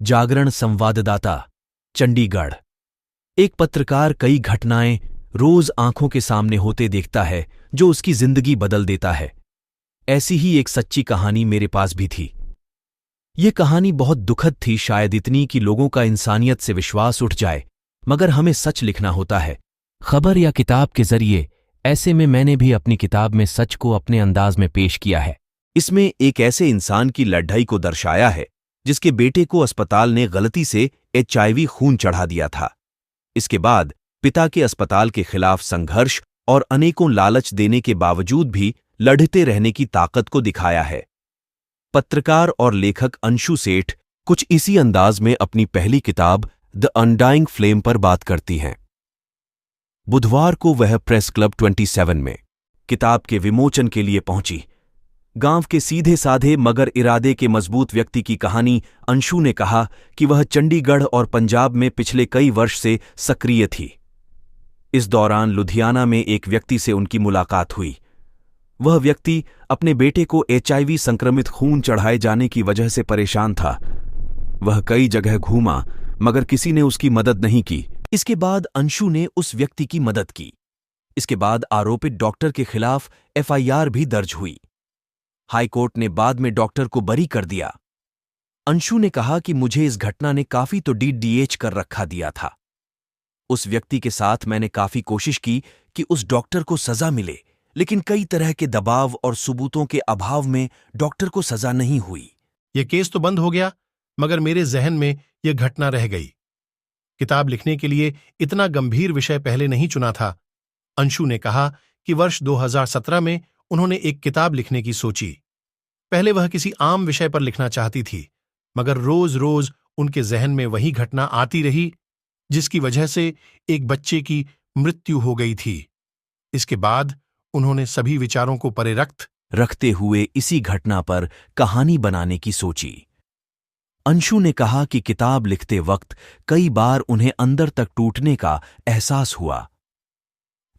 जागरण संवाददाता, चंडीगढ़। एक पत्रकार कई घटनाएं रोज आंखों के सामने होते देखता है जो उसकी जिंदगी बदल देता है। ऐसी ही एक सच्ची कहानी मेरे पास भी थी। ये कहानी बहुत दुखद थी, शायद इतनी कि लोगों का इंसानियत से विश्वास उठ जाए, मगर हमें सच लिखना होता है, खबर या किताब के जरिए। ऐसे में मैंने भी अपनी किताब में सच को अपने अंदाज में पेश किया है। इसमें एक ऐसे इंसान की लड़ाई को दर्शाया है जिसके बेटे को अस्पताल ने गलती से HIV खून चढ़ा दिया था। इसके बाद पिता के अस्पताल के खिलाफ संघर्ष और अनेकों लालच देने के बावजूद भी लड़ते रहने की ताकत को दिखाया है। पत्रकार और लेखक अंशु सेठ कुछ इसी अंदाज में अपनी पहली किताब द अनडाइंग फ्लेम पर बात करती हैं। बुधवार को वह प्रेस क्लब 27 में किताब के विमोचन के लिए पहुंची। गांव के सीधे साधे मगर इरादे के मजबूत व्यक्ति की कहानी। अंशु ने कहा कि वह चंडीगढ़ और पंजाब में पिछले कई वर्ष से सक्रिय थी। इस दौरान लुधियाना में एक व्यक्ति से उनकी मुलाकात हुई। वह व्यक्ति अपने बेटे को HIV संक्रमित खून चढ़ाए जाने की वजह से परेशान था। वह कई जगह घूमा मगर किसी ने उसकी मदद नहीं की। इसके बाद अंशु ने उस व्यक्ति की मदद की। इसके बाद आरोपित डॉक्टर के खिलाफ FIR भी दर्ज हुई। हाईकोर्ट ने बाद में डॉक्टर को बरी कर दिया। अंशु ने कहा कि मुझे इस घटना ने काफी तो DDH कर रखा दिया था। उस व्यक्ति के साथ मैंने काफी कोशिश की कि उस डॉक्टर को सजा मिले, लेकिन कई तरह के दबाव और सबूतों के अभाव में डॉक्टर को सजा नहीं हुई। यह केस तो बंद हो गया, मगर मेरे जहन में यह घटना रह गई। किताब लिखने के लिए इतना गंभीर विषय पहले नहीं चुना था। अंशु ने कहा कि वर्ष 2017 में उन्होंने एक किताब लिखने की सोची। पहले वह किसी आम विषय पर लिखना चाहती थी, मगर रोज रोज उनके जहन में वही घटना आती रही जिसकी वजह से एक बच्चे की मृत्यु हो गई थी। इसके बाद उन्होंने सभी विचारों को परे रखते हुए इसी घटना पर कहानी बनाने की सोची। अंशु ने कहा कि किताब लिखते वक्त कई बार उन्हें अंदर तक टूटने का एहसास हुआ।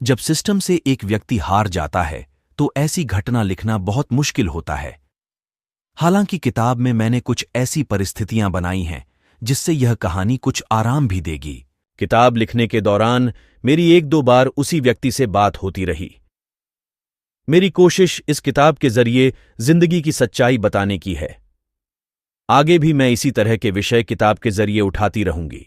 जब सिस्टम से एक व्यक्ति हार जाता है तो ऐसी घटना लिखना बहुत मुश्किल होता है। हालांकि किताब में मैंने कुछ ऐसी परिस्थितियां बनाई हैं जिससे यह कहानी कुछ आराम भी देगी। किताब लिखने के दौरान मेरी 1-2 बार उसी व्यक्ति से बात होती रही। मेरी कोशिश इस किताब के जरिए जिंदगी की सच्चाई बताने की है। आगे भी मैं इसी तरह के विषय किताब के जरिए उठाती रहूंगी।